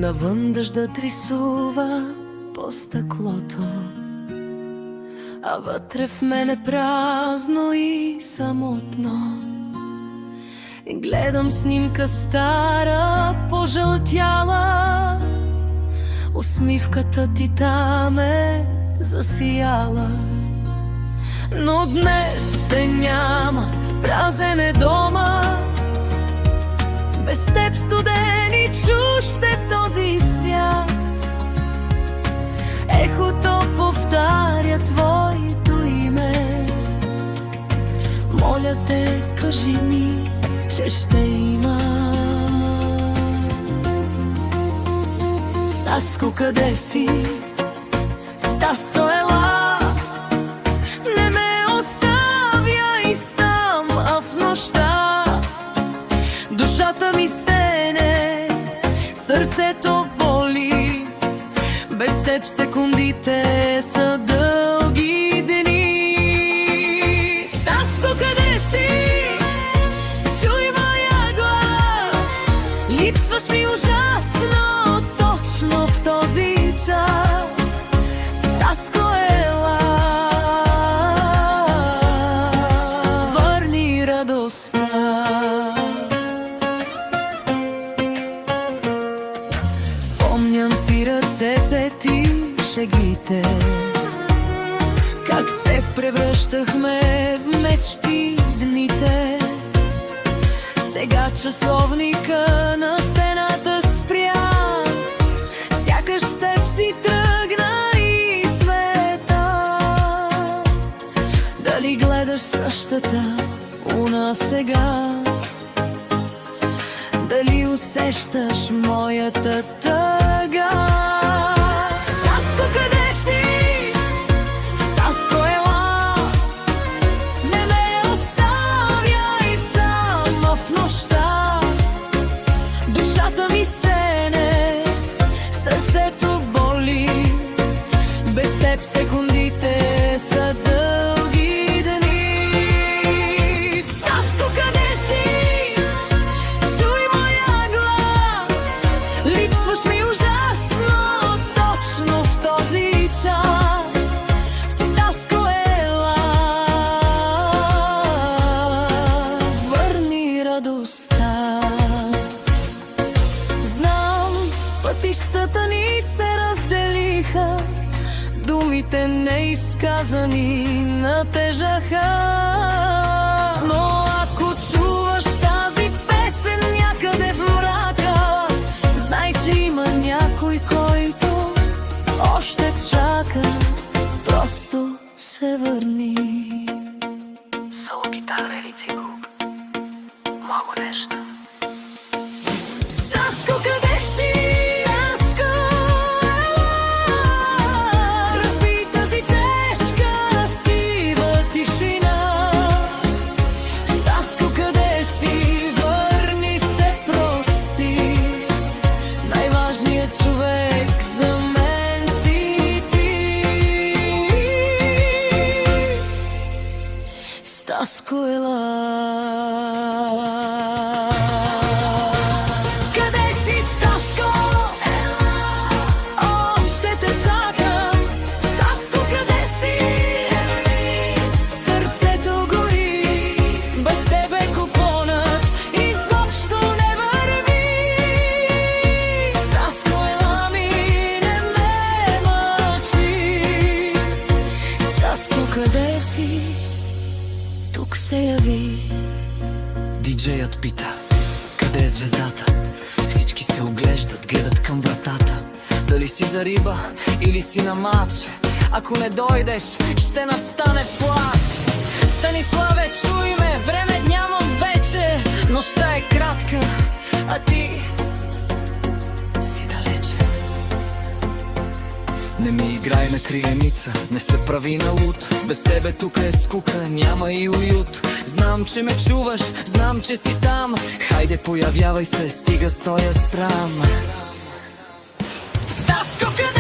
Навън дъждът рисува по стъклото, а вътре в мен е празно и самотно. И гледам снимка стара, пожълтяла, усмивката ти там е засияла. Но днес те няма, празен е домът, без теб студен и чужд е този свят. Ехото повтаря твоето име. Моля те, кажи ми, че ще има. Стаско, къде си? Стаско, ела, не ме оставяй сам, а в нощта душата ми стене, сърцето боли. Без теб секундите са дълги дни. Стаско, къде си? Чуй моя глас. Липсваш ми ужасно, точно в този час. Стаско, ела, върни радостта. Спомням си ръцете ти, шегите, как с теб превръщахме в мечти дните. Сега часовника на стената спря, сякаш с теб си тръгна и света. Дали гледаш същата луна сега? Дали усещаш моята тъга? Стаско, къде си? Стаско, ела, не ме оставяй сама в нощта. Душата ми стене, сърцето боли. Без теб секундите са дълги дни. Стаско, къде си? Чуй моя глас. Липсваш ми ужасно, точно в този час. Стаско, ела, върни радостта. Знам, пътищата ни се разделиха, думите неизказани натежаха. Но ако чуваш тази песен някъде в мрака, знай, че има някой, който още чака. Просто се върни. Соло, гитара или циклук, много неща. Стаско, къде си? Стаско, разби тази тежка сива тишина. Стаско, къде си? Върни се, прости. Най-важният човек за мен си ти. Стаско, ела. Къде си, Стаско? Още те чакам. Стаско, къде си? Сърцето гори. Без тебе купонът изобщо не върви. Стаско, ела ми, не ме мъчи. Стаско, къде си? Тук се яви. Диджеят пита, къде е звездата? Всички се оглеждат, гледат към вратата. Дали си за риба или си на мач? Ако не дойдеш, ще настане плач. Станиславе, чуй ме, време нямам вече. Нощта е кратка, а ти си далече. Не ми играй на криеница, не се прави на луд. Без тебе тук е скука, няма и уют. Знам, че ме чуваш, знам, че си там. Хайде, появявай се, стига с тоя срам. Стаско, къде